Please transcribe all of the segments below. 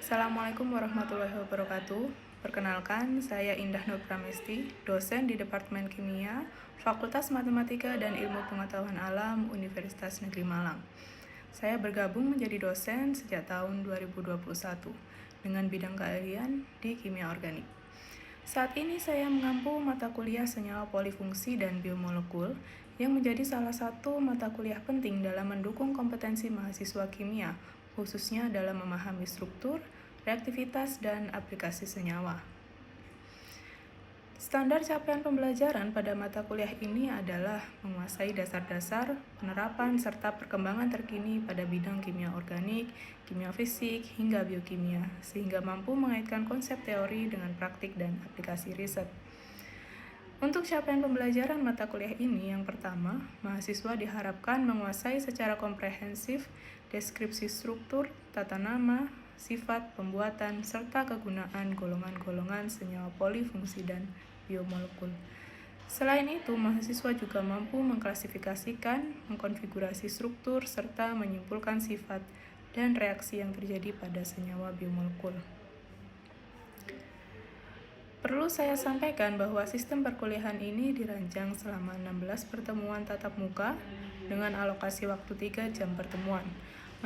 Assalamualaikum warahmatullahi wabarakatuh. Perkenalkan, saya Indah Nur Pramesti, dosen di Departemen Kimia, Fakultas Matematika dan Ilmu Pengetahuan Alam, Universitas Negeri Malang. Saya bergabung menjadi dosen sejak tahun 2021 dengan bidang keahlian di kimia organik. Saat ini saya mengampu mata kuliah senyawa polifungsi dan biomolekul yang menjadi salah satu mata kuliah penting dalam mendukung kompetensi mahasiswa kimia, khususnya dalam memahami struktur, reaktivitas, dan aplikasi senyawa. Standar capaian pembelajaran pada mata kuliah ini adalah menguasai dasar-dasar, penerapan, serta perkembangan terkini pada bidang kimia organik, kimia fisik, hingga biokimia, sehingga mampu mengaitkan konsep teori dengan praktik dan aplikasi riset. Untuk capaian pembelajaran mata kuliah ini, yang pertama, mahasiswa diharapkan menguasai secara komprehensif deskripsi struktur, tata nama, sifat, pembuatan, serta kegunaan golongan-golongan senyawa polifungsi dan biomolekul. Selain itu, mahasiswa juga mampu mengklasifikasikan, mengkonfigurasi struktur, serta menyimpulkan sifat dan reaksi yang terjadi pada senyawa biomolekul. Perlu saya sampaikan bahwa sistem perkuliahan ini dirancang selama 16 pertemuan tatap muka dengan alokasi waktu 3 jam pertemuan.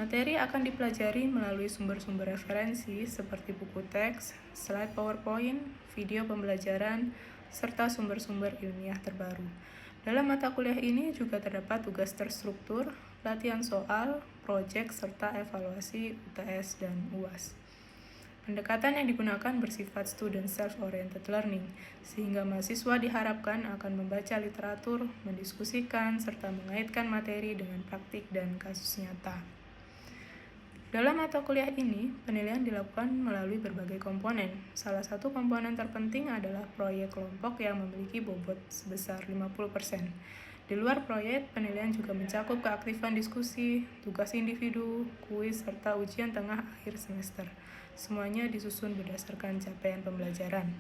Materi akan dipelajari melalui sumber-sumber referensi seperti buku teks, slide PowerPoint, video pembelajaran, serta sumber-sumber ilmiah terbaru. Dalam mata kuliah ini juga terdapat tugas terstruktur, latihan soal, proyek, serta evaluasi UTS dan UAS. Pendekatan yang digunakan bersifat student self-oriented learning, sehingga mahasiswa diharapkan akan membaca literatur, mendiskusikan, serta mengaitkan materi dengan praktik dan kasus nyata. Dalam mata kuliah ini, penilaian dilakukan melalui berbagai komponen. Salah satu komponen terpenting adalah proyek kelompok yang memiliki bobot sebesar 50%. Di luar proyek, penilaian juga mencakup keaktifan diskusi, tugas individu, kuis, serta ujian tengah akhir semester. Semuanya disusun berdasarkan capaian pembelajaran.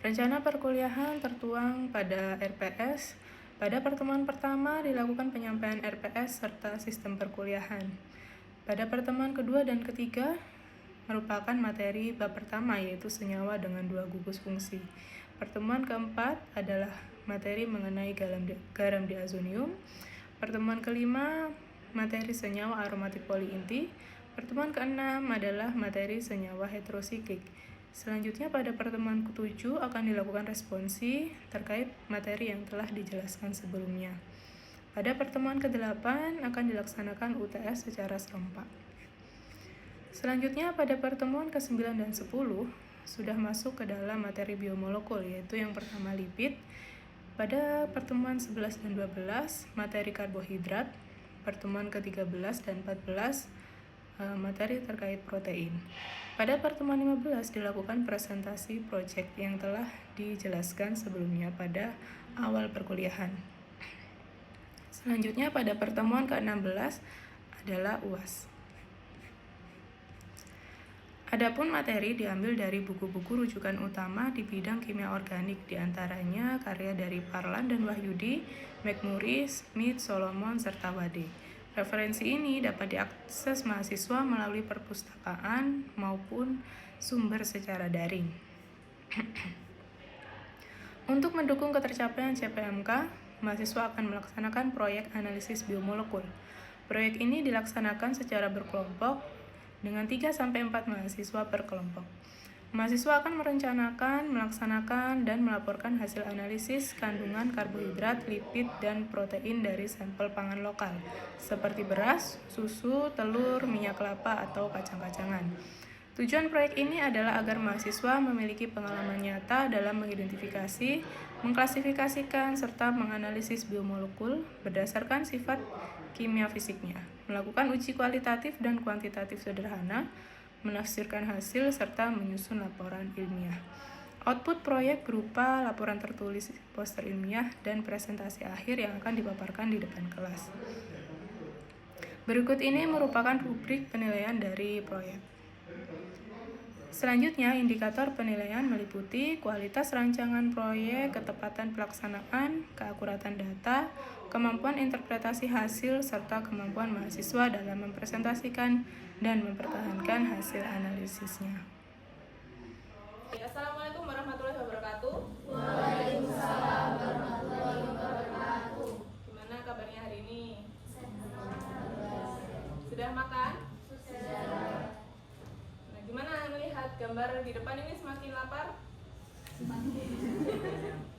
Rencana perkuliahan tertuang pada RPS. Pada pertemuan pertama dilakukan penyampaian RPS serta sistem perkuliahan. Pada pertemuan kedua dan ketiga merupakan materi bab pertama, yaitu senyawa dengan 2 gugus fungsi. Pertemuan keempat adalah materi mengenai garam diazonium. Pertemuan kelima materi senyawa aromatik poliinti. Pertemuan keenam adalah materi senyawa heterosiklik. Selanjutnya pada pertemuan ke-7 akan dilakukan responsi terkait materi yang telah dijelaskan sebelumnya. Pada pertemuan ke-8 akan dilaksanakan UTS secara serempak. Selanjutnya pada pertemuan ke-9 dan 10 sudah masuk ke dalam materi biomolekul, yaitu yang pertama lipid. Pada pertemuan 11 dan 12 materi karbohidrat. Pertemuan ke-13 dan 14 materi terkait protein. Pada pertemuan 15 dilakukan presentasi proyek yang telah dijelaskan sebelumnya pada awal perkuliahan. Selanjutnya pada pertemuan ke-16 adalah UAS. Adapun materi diambil dari buku-buku rujukan utama di bidang kimia organik, diantaranya karya dari Parlan dan Wahyudi, McMurray, Smith, Solomon, serta Wade. Referensi ini dapat diakses mahasiswa melalui perpustakaan maupun sumber secara daring. Untuk mendukung ketercapaian CPMK, mahasiswa akan melaksanakan proyek analisis biomolekul. Proyek ini dilaksanakan secara berkelompok dengan 3-4 mahasiswa per kelompok. Mahasiswa akan merencanakan, melaksanakan, dan melaporkan hasil analisis kandungan karbohidrat, lipid, dan protein dari sampel pangan lokal, seperti beras, susu, telur, minyak kelapa, atau kacang-kacangan. Tujuan proyek ini adalah agar mahasiswa memiliki pengalaman nyata dalam mengidentifikasi, mengklasifikasikan, serta menganalisis biomolekul berdasarkan sifat kimia fisiknya, melakukan uji kualitatif dan kuantitatif sederhana, menafsirkan hasil, serta menyusun laporan ilmiah. Output proyek berupa laporan tertulis, poster ilmiah, dan presentasi akhir yang akan dipaparkan di depan kelas. Berikut ini merupakan rubrik penilaian dari proyek. Selanjutnya, indikator penilaian meliputi kualitas rancangan proyek, ketepatan pelaksanaan, keakuratan data, kemampuan interpretasi hasil, serta kemampuan mahasiswa dalam mempresentasikan dan mempertahankan hasil analisisnya. Assalamualaikum warahmatullahi wabarakatuh. Waalaikumsalam warahmatullahi wabarakatuh. Gimana kabarnya hari ini? Sudah makan? Sudah. Nah, gimana melihat gambar di depan ini, semakin lapar?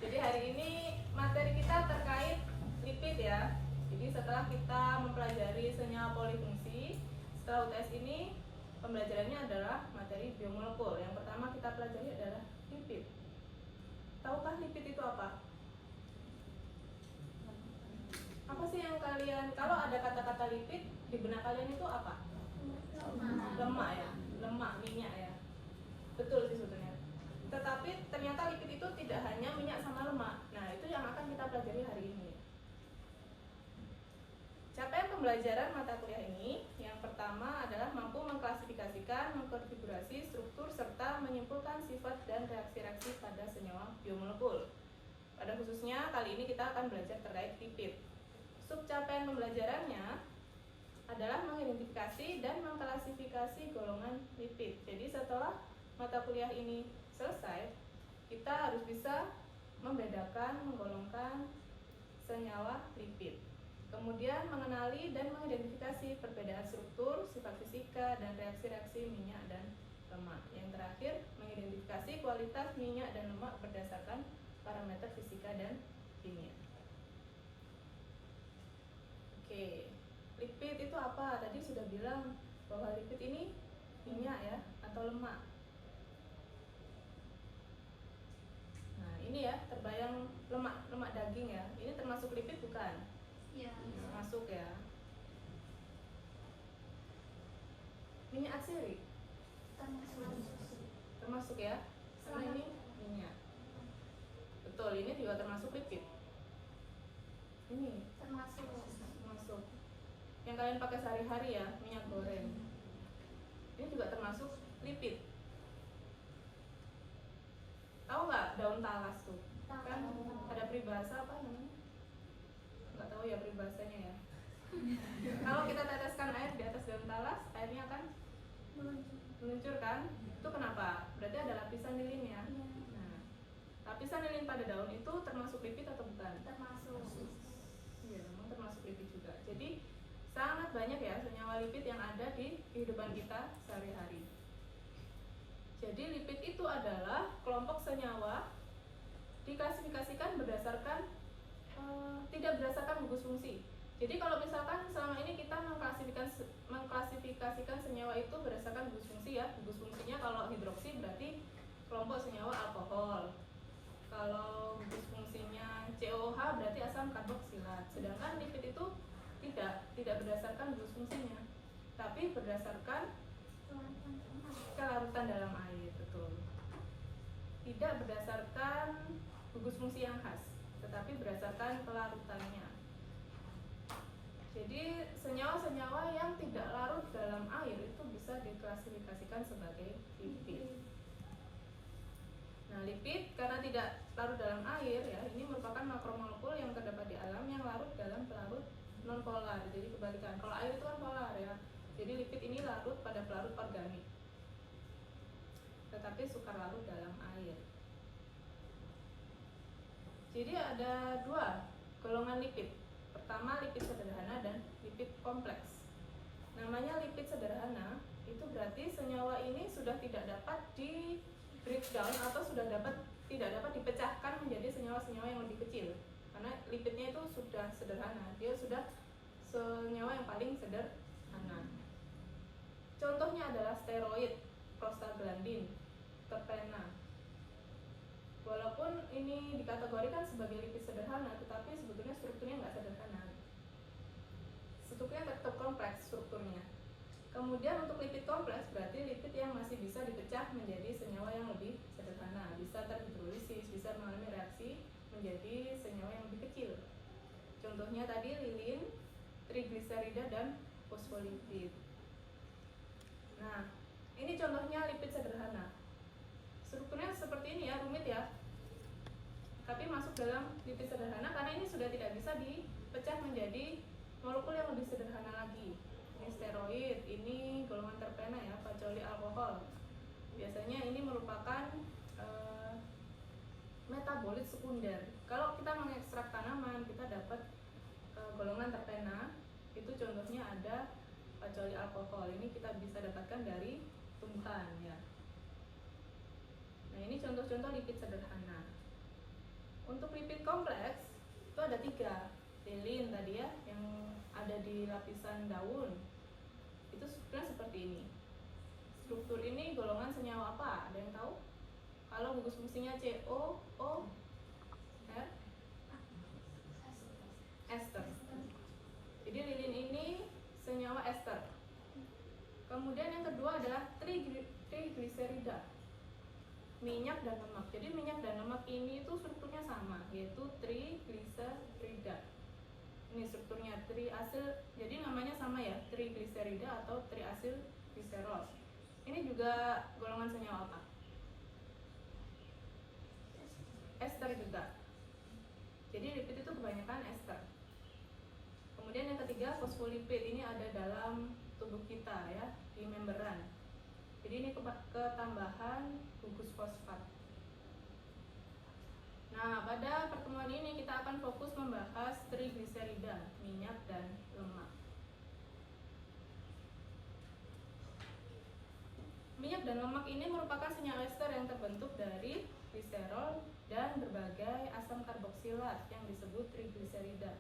Jadi hari ini materi kita terkait lipid ya. Jadi setelah kita mempelajari senyawa polifungsi, setelah UTS ini pembelajarannya adalah materi biomolekul. Yang pertama kita pelajari adalah lipid. Tahukah lipid itu apa? Apa sih yang kalian, kalau ada kata-kata lipid di benak kalian itu apa? Lemak ya, lemak, minyak ya. Betul sih sebetulnya. Tetapi ternyata lipid itu tidak hanya minyak sama lemak. Nah, itu yang akan kita pelajari hari ini. Capaian pembelajaran mata kuliah ini, yang pertama adalah mampu mengklasifikasikan, mengkonfigurasi struktur, serta menyimpulkan sifat dan reaksi-reaksi pada senyawa biomolekul. Pada khususnya, kali ini kita akan belajar terkait lipid. Subcapaian pembelajarannya adalah mengidentifikasi dan mengklasifikasi golongan lipid. Jadi setelah mata kuliah ini selesai, kita harus bisa membedakan, menggolongkan senyawa lipid. Kemudian mengenali dan mengidentifikasi perbedaan struktur, sifat fisika, dan reaksi-reaksi minyak dan lemak. Yang terakhir, mengidentifikasi kualitas minyak dan lemak berdasarkan parameter fisika dan kimia. Oke, lipid itu apa? Tadi sudah bilang bahwa lipid ini minyak ya, atau lemak. Nah, ini ya, terbayang lemak daging ya. Ini termasuk lipid bukan? Ya. Masuk ya. Minyak atsiri termasuk ya, karena ini minyak. Betul, ini juga termasuk lipid. Ini Termasuk. yang kalian pakai sehari-hari ya, minyak goreng. Ini juga termasuk lipid. Tahu nggak daun talas tuh? Kan ada peribahasa apa namanya? Nggak tahu ya peribahasanya ya. Kalau kita teteskan air di atas daun talas, airnya akan meluncur kan? Itu kenapa? Berarti ada lapisan lilinnya. Nah, lapisan lilin pada daun itu termasuk lipid atau bukan? Termasuk. Iya, memang termasuk lipid juga. Jadi sangat banyak ya senyawa lipid yang ada di kehidupan kita sehari-hari. Jadi lipid itu adalah kelompok senyawa diklasifikasikan berdasarkan tidak berdasarkan gugus fungsi. Jadi kalau misalkan selama ini kita mengklasifikasikan senyawa itu berdasarkan gugus fungsi ya. Gugus fungsinya kalau hidroksi berarti kelompok senyawa alkohol. Kalau gugus fungsinya COH berarti asam karboksilat. Sedangkan lipid itu tidak berdasarkan gugus fungsinya, tapi berdasarkan kelarutan dalam air, betul. Tidak berdasarkan gugus fungsi yang khas, tetapi berdasarkan kelarutannya. Jadi senyawa-senyawa yang tidak larut dalam air itu bisa diklasifikasikan sebagai lipid. Nah, lipid karena tidak larut dalam air ya, ini merupakan makromolekul yang terdapat di alam yang larut dalam pelarut non polar. Jadi kebalikan. Kalau air itu kan polar ya. Jadi lipid ini larut pada pelarut organik, tetapi sukar larut dalam air. Jadi ada dua golongan lipid. Pertama lipid sederhana dan lipid kompleks. Namanya lipid sederhana itu berarti senyawa ini sudah tidak dapat di breakdown atau tidak dapat dipecahkan menjadi senyawa-senyawa yang lebih kecil. Karena lipidnya itu sudah sederhana, dia sudah senyawa yang paling sederhana. Contohnya adalah steroid, prostaglandin, terpena. Walaupun ini dikategorikan sebagai lipid sederhana, tetapi sebetulnya strukturnya nggak sederhana. Strukturnya tetap kompleks strukturnya. Kemudian untuk lipid kompleks berarti lipid yang masih bisa dipecah menjadi senyawa yang lebih sederhana, bisa terhidrolisis, bisa mengalami reaksi menjadi senyawa yang lebih kecil. Contohnya tadi lilin, trigliserida, dan fosfolipid. Nah, ini contohnya lipid sederhana. strukturnya seperti ini ya, rumit ya. Tapi masuk dalam lipid sederhana karena ini sudah tidak bisa dipecah menjadi molekul yang lebih sederhana lagi. Ini steroid, ini golongan terpena ya, pacoli alkohol. Biasanya ini merupakan metabolit sekunder. Kalau kita mengekstrak tanaman, kita dapat golongan terpena. Itu contohnya ada pacoli alkohol. Ini kita bisa dapatkan dari tumbuhan ya. Nah, ini contoh-contoh lipid sederhana. Untuk lipid kompleks itu ada 3. Lilin tadi ya, yang ada di lapisan daun. Itu strukturnya seperti ini. Struktur ini golongan senyawa apa? Ada yang tahu? Kalau gugus fungsinya CO, O, R, ester. Jadi lilin ini senyawa ester. Kemudian yang kedua adalah trigliserida, minyak dan lemak. Jadi minyak dan lemak ini itu strukturnya sama, yaitu trigliserida. Ini strukturnya triasil, jadi namanya sama ya, trigliserida atau triasil gliserol. Ini juga golongan senyawa apa? Ester juga. Jadi lipid itu kebanyakan ester. Kemudian yang ketiga fosfolipid, ini ada dalam tubuh kita ya, di membran. Jadi ini ketambahan gugus fosfat. Nah, pada pertemuan ini kita akan fokus membahas trigliserida, minyak dan lemak. Minyak dan lemak ini merupakan senyawa ester yang terbentuk dari gliserol dan berbagai asam karboksilat yang disebut trigliserida.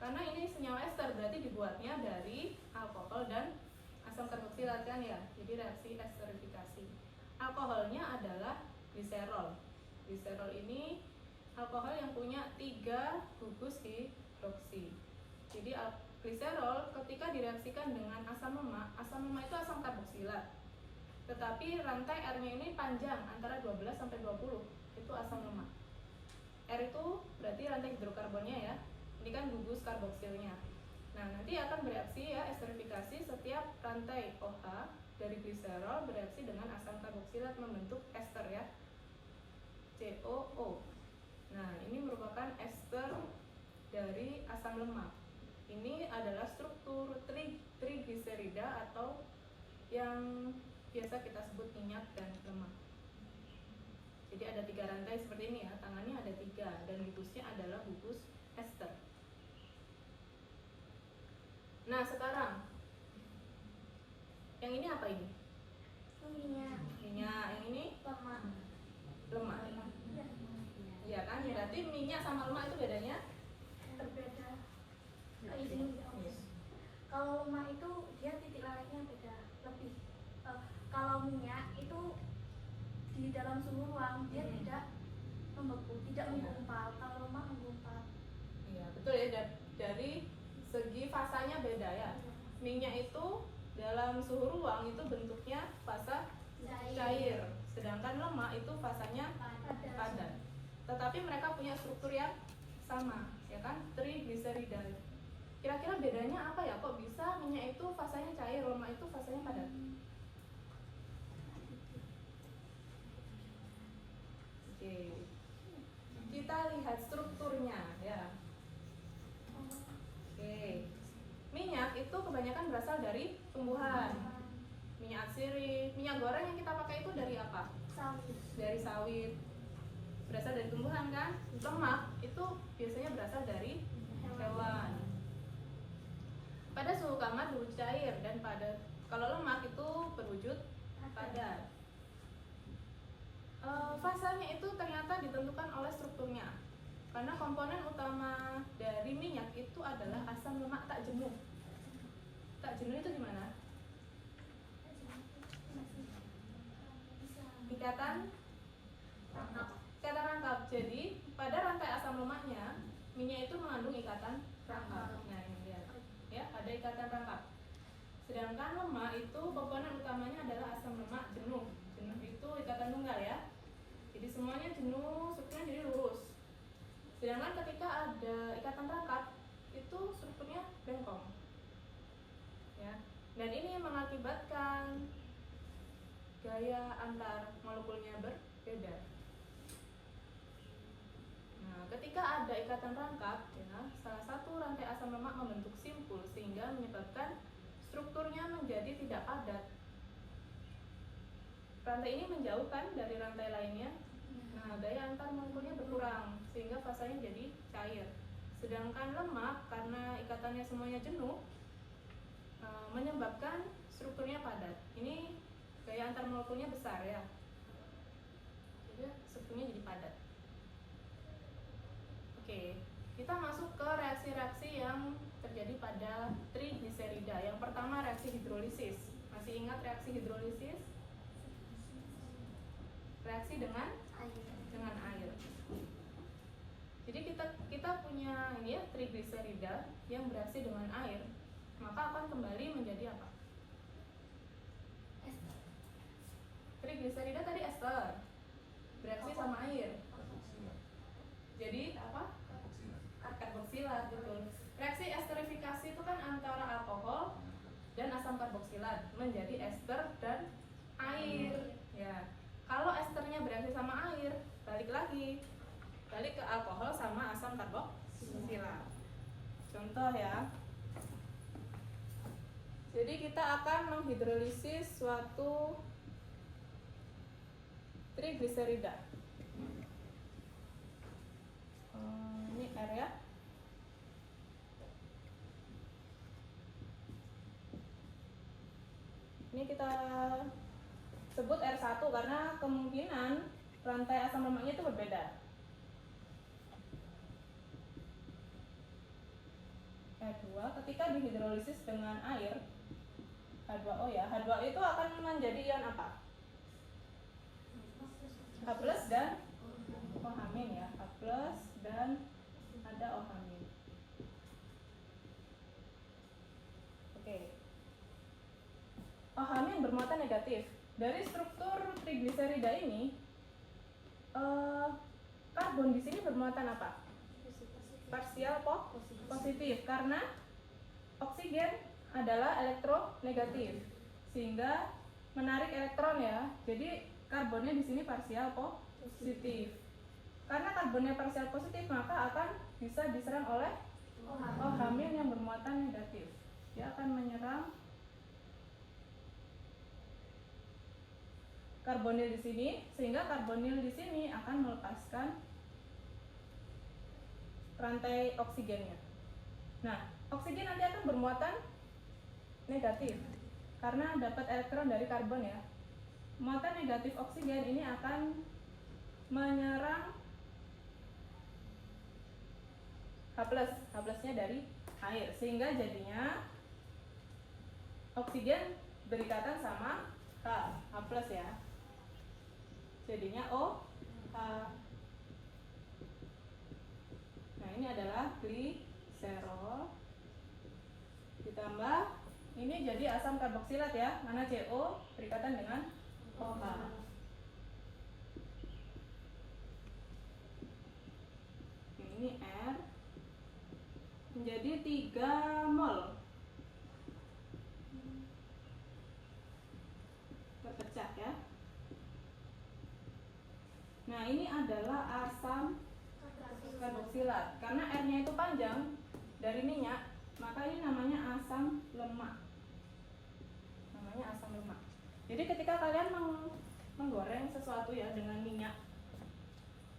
Karena ini senyawa ester berarti dibuatnya dari alkohol dan asam karboksilat kan ya. Jadi reaksi esterifikasi. Alkoholnya adalah gliserol. Gliserol ini alkohol yang punya 3 gugus hidroksi. Jadi gliserol ketika direaksikan dengan asam lemak itu asam karboksilat. Tetapi rantai R-nya ini panjang, antara 12 sampai 20. Itu asam lemak. R itu berarti rantai hidrokarbonnya ya. Ini kan gugus karboksilnya. Nah, nanti akan bereaksi ya esterifikasi setiap rantai OH dari gliserol bereaksi dengan asam karboksilat membentuk ester ya. COO. Nah, ini merupakan ester dari asam lemak. Ini adalah struktur trigliserida atau yang biasa kita sebut minyak dan lemak. Jadi ada 3 rantai seperti ini ya, tangannya ada 3 dan gugusnya adalah gugus ester. Nah, sekarang yang ini apa ini? Minyak. Minyak. Yang ini Lemak. lemak. Iya kan? Berarti minyak sama lemak itu bedanya? Berbeda. Ini kalau lemak itu dia titik larutnya beda, lebih. Kalau minyak itu di dalam suhu ruang dia tidak membeku, tidak menggumpal. Kalau lemak menggumpal. Iya, betul ya. Dari segi fasanya beda ya. Minyak itu dalam suhu ruang itu bentuknya fasa cair, sedangkan lemak itu fasanya padat. Tetapi mereka punya struktur yang sama, ya kan? Trigliserida. Kira-kira bedanya apa ya? Kok bisa minyak itu fasanya cair, lemak itu fasanya padat? Oke. Kita lihat strukturnya ya. Oke. Minyak itu kebanyakan berasal dari tumbuhan. Minyak atsiri, minyak goreng yang kita pakai itu dari apa? Sawit. Dari sawit. Berasal dari tumbuhan kan? Lemak itu biasanya berasal dari hewan. Pada suhu kamar berwujud cair dan padat. Kalau lemak itu berwujud padat. Fasanya itu ternyata ditentukan oleh strukturnya. Karena komponen utama dari minyak itu adalah asam lemak tak jenuh. Tak jenuh itu gimana? Ikatan rangkap. Jadi pada rantai asam lemaknya minyak itu mengandung ikatan rangkap. Nah, ini lihat ya, ada ikatan rangkap. Sedangkan lemak itu komponen utamanya adalah asam lemak jenuh. Jenuh itu ikatan tunggal ya. Jadi semuanya jenuh, strukturnya jadi lurus. Sedangkan ketika ada ikatan rangkap itu strukturnya bengkong. Ya. Dan ini mengakibatkan gaya antar molekulnya berbeda. Nah, ketika ada ikatan rangkap, ya, salah satu rantai asam lemak membentuk simpul sehingga menyebabkan strukturnya menjadi tidak padat. Rantai ini menjauhkan dari rantai lainnya. Nah, gaya antar molekulnya berkurang sehingga fasanya jadi cair. Sedangkan lemak karena ikatannya semuanya jenuh menyebabkan strukturnya padat. Ini gaya antar molekulnya besar ya. Jadi strukturnya jadi padat. Oke, kita masuk ke reaksi-reaksi yang terjadi pada trigliserida. Yang pertama reaksi hidrolisis. Masih ingat reaksi hidrolisis? Reaksi dengan air. Jadi kita punya ini ya trigliserida yang bereaksi dengan air, maka akan kembali menjadi apa? Trigliserida tadi ester bereaksi sama air. Jadi apa? Karboksilat, betul. Reaksi esterifikasi itu kan antara alkohol dan asam karboksilat menjadi ester dan air. Ya. Kalau esternya bereaksi sama air, balik ke alkohol sama asam karboksilat. Contoh ya. Jadi kita akan menghidrolisis suatu trigliserida. Ini R ya. Ini kita sebut R1 karena kemungkinan rantai asam lemaknya itu berbeda. R2 ketika dihidrolisis dengan air H2O ya. H2O itu akan menjadi ion apa? H+ dan OH- ya. H+ dan ada OH-. Oke. OH- bermuatan negatif. Dari struktur trigliserida ini karbon di sini bermuatan apa? Parsial positif karena oksigen adalah elektronegatif sehingga menarik elektron ya. Jadi karbonnya di sini parsial positif. Karena karbonnya parsial positif maka akan bisa diserang oleh OH- yang bermuatan negatif. Dia akan menyerang karbonil di sini sehingga karbonil di sini akan melepaskan rantai oksigennya. Nah, oksigen nanti akan bermuatan negatif karena dapat elektron dari karbon ya. Muatan negatif oksigen ini akan menyerang H+nya dari air sehingga jadinya oksigen berikatan sama H+ ya. Jadinya OH. Nah, ini adalah gliserol ditambah ini jadi asam karboksilat ya, mana CO berikatan dengan OH. Ini R menjadi 3 mol. Terpecah ya. Nah, ini adalah asam karboksilat. Karena R-nya itu panjang dari minyak, maka ini namanya asam lemak. Jadi ketika kalian menggoreng sesuatu ya dengan minyak.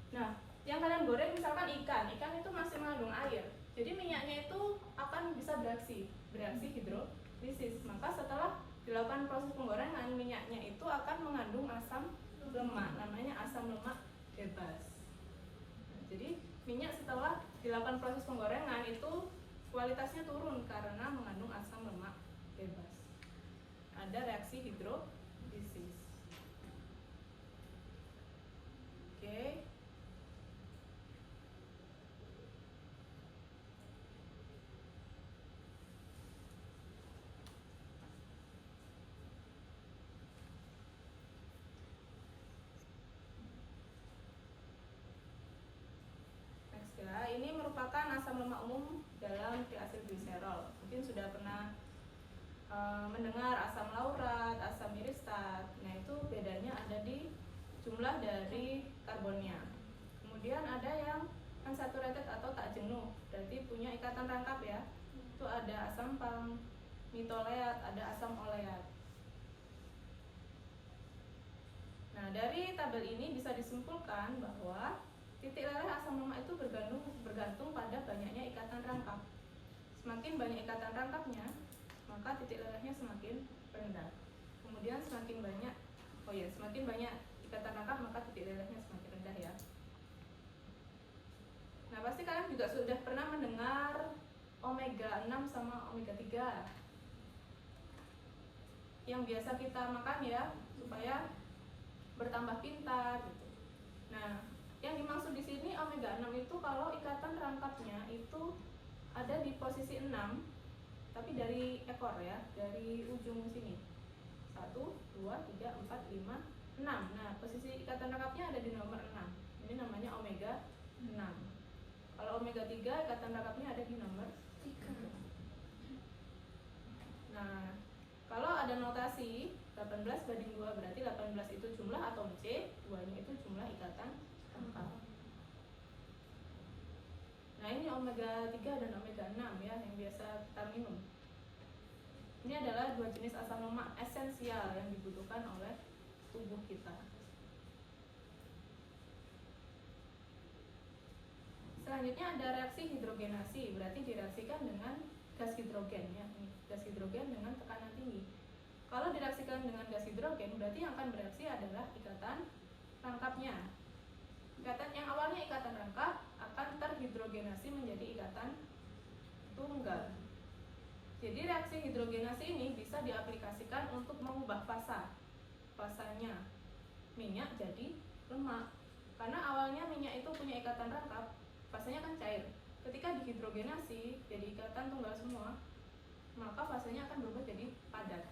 Nah, yang kalian goreng misalkan ikan itu masih mengandung air. Jadi minyaknya itu akan bisa bereaksi hidrolisis. Maka setelah dilakukan proses penggorengan, minyaknya itu akan mengandung asam lemak, namanya asam lemak bebas. Jadi minyak setelah dilakukan proses penggorengan itu kualitasnya turun karena mengandung asam lemak bebas. Ada reaksi hidrolisis. Oke. Ya, ini merupakan asam lemak umum dalam triasilgliserol. Mungkin sudah pernah mendengar asam laurat, asam iristat. Nah, itu bedanya jumlah dari karbonnya. Kemudian ada yang unsaturated atau tak jenuh, berarti punya ikatan rangkap ya. Itu ada asam palmitoleat, ada asam oleat. Nah, dari tabel ini bisa disimpulkan bahwa titik leleh asam lemak itu bergantung pada banyaknya ikatan rangkap. Semakin banyak ikatan rangkapnya, maka titik lelehnya semakin rendah. Kemudian semakin banyak ikatan rangkap, maka titik lelehnya semakin rendah ya. Nah, pasti kalian juga sudah pernah mendengar omega 6 sama omega 3 yang biasa kita makan ya, supaya bertambah pintar gitu. Nah, yang dimaksud di sini omega 6 itu kalau ikatan rangkapnya itu ada di posisi 6, tapi dari ekor ya, dari ujung sini. 1, 2, 3, 4, 5, 6. Nah, posisi ikatan rangkapnya ada di nomor 6. Ini namanya omega 6. Kalau omega 3 ikatan rangkapnya ada di nomor 3. Nah, kalau ada notasi 18/2 berarti 18 itu jumlah atom C, 2-nya itu jumlah ikatan rangkap. Nah, ini omega 3 dan omega 6 ya yang biasa kita minum. Ini adalah 2 jenis asam lemak esensial yang dibutuhkan oleh tubuh kita. Selanjutnya ada reaksi hidrogenasi, berarti direaksikan dengan gas hidrogen ya. Gas hidrogen dengan tekanan tinggi. Kalau direaksikan dengan gas hidrogen, berarti yang akan bereaksi adalah ikatan rangkapnya. Ikatan yang awalnya ikatan rangkap akan terhidrogenasi menjadi ikatan tunggal. Jadi reaksi hidrogenasi ini bisa diaplikasikan untuk mengubah fasanya minyak jadi lemak. Karena awalnya minyak itu punya ikatan rangkap, fasanya kan cair. Ketika dihidrogenasi jadi ikatan tunggal semua, maka fasanya akan berubah jadi padat.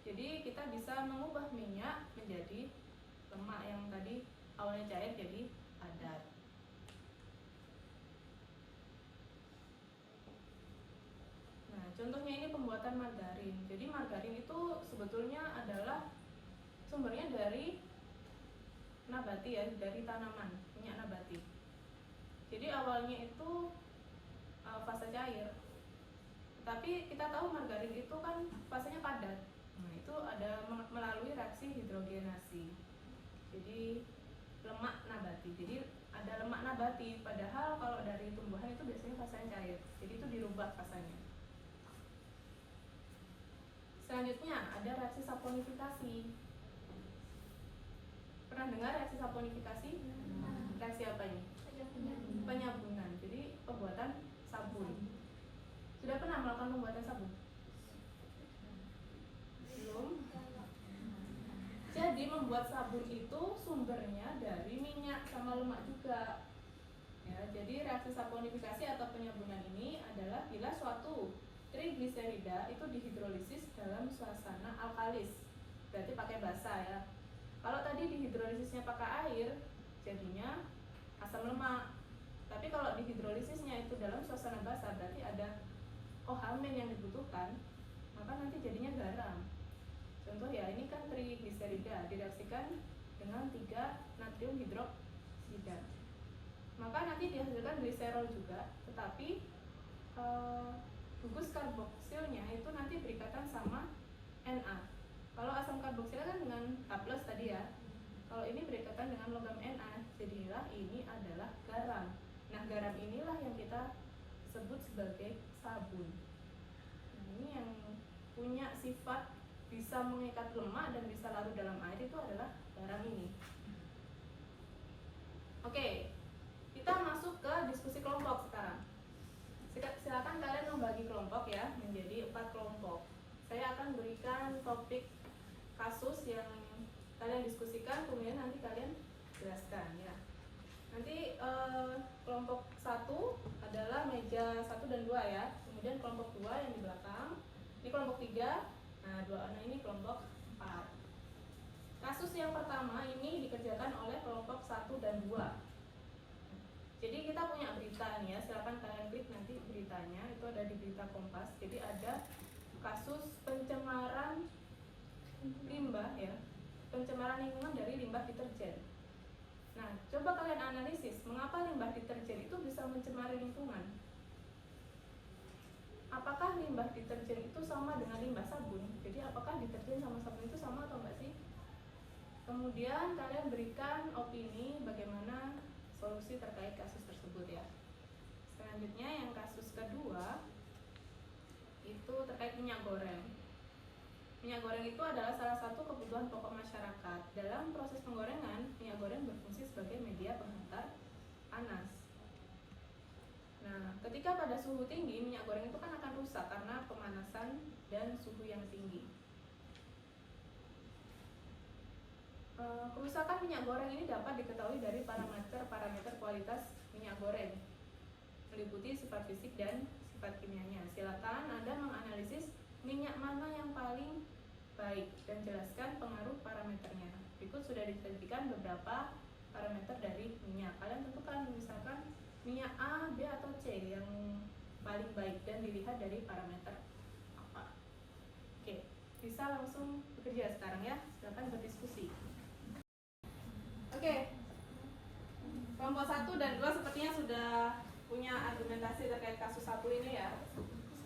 Jadi kita bisa mengubah minyak menjadi lemak yang tadi awalnya cair jadi padat. Nah, contohnya ini pembuatan margarin. Jadi margarin itu sebetulnya adalah sumbernya dari nabati ya, dari tanaman, minyak nabati. Jadi awalnya itu fase cair. Tapi kita tahu margarin itu kan fasenya padat. Nah, itu ada melalui reaksi hidrogenasi. Jadi lemak nabati. Jadi ada lemak nabati, padahal kalau dari tumbuhan itu biasanya fasenya cair. Jadi itu dirubah fasanya. Selanjutnya ada reaksi saponifikasi. Pernah dengar reaksi saponifikasi? Reaksi apa ini? Penyabunan. Jadi pembuatan sabun. Sudah pernah melakukan pembuatan sabun? Belum. Jadi membuat sabun itu sumbernya dari minyak sama lemak juga. Ya, jadi reaksi saponifikasi atau penyabunan ini adalah bila suatu trigliserida itu dihidrolisis dalam suasana alkalis. Berarti pakai basa ya. Kalau tadi dihidrolisisnya pakai air, jadinya asam lemak. Tapi kalau dihidrolisisnya itu dalam suasana basa, berarti ada OH- yang dibutuhkan, maka nanti jadinya garam. Contoh ya, ini kan trigliserida direaksikan dengan 3 natrium hidroksida. Maka nanti dihasilkan gliserol juga, tetapi gugus karboksilnya itu nanti berikatan sama Na. Kalau asam karboksil kan dengan H+ tadi ya. Kalau ini berikatan dengan logam Na, jadilah ini adalah garam. Nah, garam inilah yang kita sebut sebagai sabun. Nah, ini yang punya sifat bisa mengikat lemak dan bisa larut dalam air itu adalah garam ini. Oke, kita masuk ke diskusi kelompok sekarang. Silakan kalian membagi kelompok ya menjadi 4 kelompok. Saya akan berikan topik kasus yang kalian diskusikan, kemudian nanti kalian jelaskan ya. Nanti kelompok 1 adalah meja 1 dan 2 ya. Kemudian kelompok 2 yang di belakang. Ini kelompok 3. Nah, ini kelompok 4. Kasus yang pertama ini dikerjakan oleh kelompok 1 dan 2. Jadi kita punya berita nih ya, silakan kalian klik nanti beritanya, itu ada di berita Kompas. Jadi ada kasus pencemaran limbah ya, pencemaran lingkungan dari limbah deterjen. Nah, coba kalian analisis, mengapa limbah deterjen itu bisa mencemari lingkungan? Apakah limbah deterjen itu sama dengan limbah sabun? Jadi apakah deterjen sama sabun itu sama atau enggak sih? Kemudian kalian berikan opini bagaimana solusi terkait kasus tersebut ya. Selanjutnya yang kasus kedua itu terkait minyak goreng. Minyak goreng itu adalah salah satu kebutuhan pokok masyarakat. Dalam proses penggorengan, minyak goreng berfungsi sebagai media penghantar panas. Nah, ketika pada suhu tinggi, minyak goreng itu kan akan rusak karena pemanasan dan suhu yang tinggi. Kerusakan minyak goreng ini dapat diketahui dari parameter kualitas minyak goreng, meliputi sifat fisik dan sifat kimianya. Silakan Anda menganalisis minyak mana yang paling baik dan jelaskan pengaruh parameternya. Berikut sudah ditentukan beberapa parameter dari minyak. Kalian tentukan misalkan minyak A, B, atau C yang paling baik dan dilihat dari parameter apa. Oke, bisa langsung bekerja sekarang ya. Silakan berdiskusi. Oke, kelompok 1 dan 2 sepertinya sudah punya argumentasi terkait kasus 1 ini ya.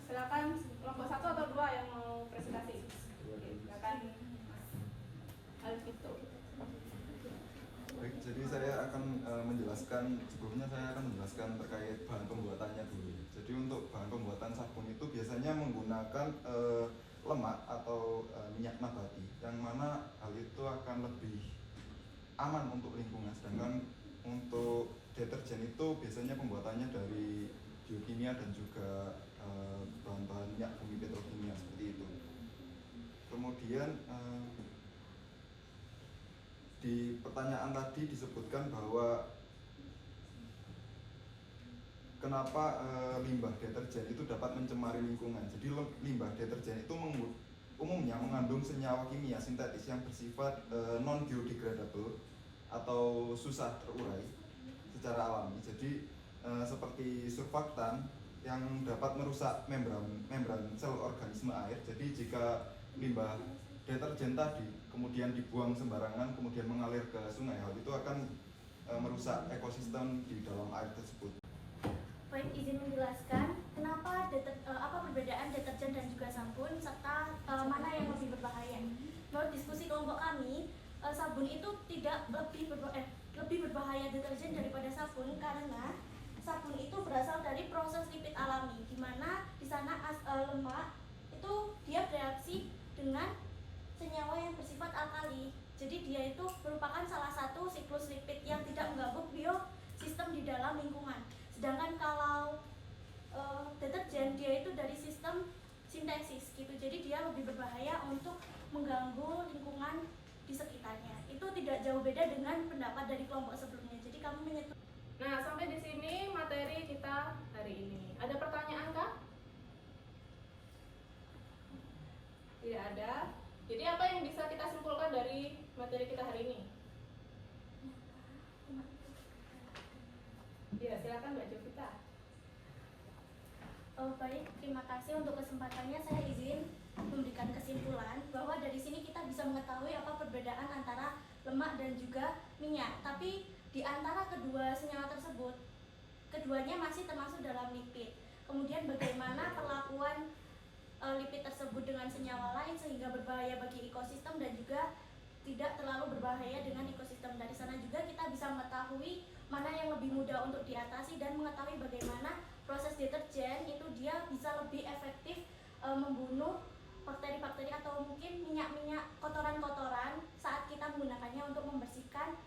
Silakan kelompok 1 atau 2 yang mau presentasi. Oke, silakan Mas Alvito. Baik, jadi saya akan sebelumnya saya akan menjelaskan terkait bahan pembuatannya dulu. Jadi untuk bahan pembuatan sabun itu biasanya menggunakan lemak atau minyak nabati, yang mana hal itu akan lebih aman untuk lingkungan. Sedangkan untuk deterjen itu biasanya pembuatannya dari biokimia dan juga bahan-bahan minyak bumi petrokimia seperti itu. Kemudian di pertanyaan tadi disebutkan bahwa kenapa limbah deterjen itu dapat mencemari lingkungan. Jadi limbah deterjen itu umumnya mengandung senyawa kimia sintetis yang bersifat non-biodegradable atau susah terurai secara alami. Jadi seperti surfaktan yang dapat merusak membran sel organisme air. Jadi jika limbah deterjen tadi kemudian dibuang sembarangan, kemudian mengalir ke sungai, hal itu akan merusak ekosistem di dalam air tersebut. Baik, izin menjelaskan kenapa apa perbedaan deterjen dan juga sabun serta mana yang lebih berbahaya. Menurut diskusi kelompok kami, sabun itu tidak lebih berbahaya deterjen daripada sabun karena sabun itu berasal dari proses lipid alami, di mana di sana lemak itu dia bereaksi dengan senyawa yang bersifat alkali. Jadi dia itu merupakan salah satu siklus lipid yang tidak mengganggu biosistem di dalam lingkungan. Sedangkan kalau deterjen dia itu dari sistem sintesis gitu. Jadi dia lebih berbahaya untuk mengganggu lingkungan di sekitarnya. Itu tidak jauh beda dengan pendapat dari kelompok sebelumnya. Jadi kami menyetujui. Nah, sampai di sini materi kita hari ini. Ada pertanyaan kah? Tidak ada. Jadi apa yang bisa kita simpulkan dari materi kita hari ini? Ya, silakan Mbak Jovita. Baik, terima kasih untuk kesempatannya. Saya izin memberikan kesimpulan bahwa dari sini kita bisa mengetahui apa perbedaan antara lemak dan juga minyak. Tapi di antara kedua senyawa tersebut, keduanya masih termasuk dalam lipid. Kemudian bagaimana perlakuan lipid tersebut dengan senyawa lain sehingga berbahaya bagi ekosistem dan juga tidak terlalu berbahaya dengan ekosistem. Dari sana juga kita bisa mengetahui mana yang lebih mudah untuk diatasi dan mengetahui bagaimana proses deterjen itu dia bisa lebih efektif membunuh bakteri-bakteri atau mungkin minyak-minyak kotoran-kotoran saat kita menggunakannya untuk membersihkan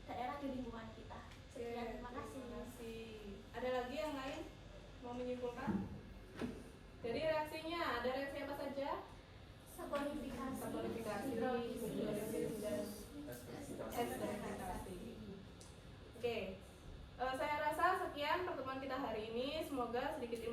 daerah di lingkungan kita. Sekian, terima kasih. Ada lagi yang lain mau menyimpulkan? Dari reaksinya, ada reaksi apa saja? Sabonifikasi, hidrolisis, dan esterifikasi. Oke, saya rasa sekian pertemuan kita hari ini. Semoga sedikit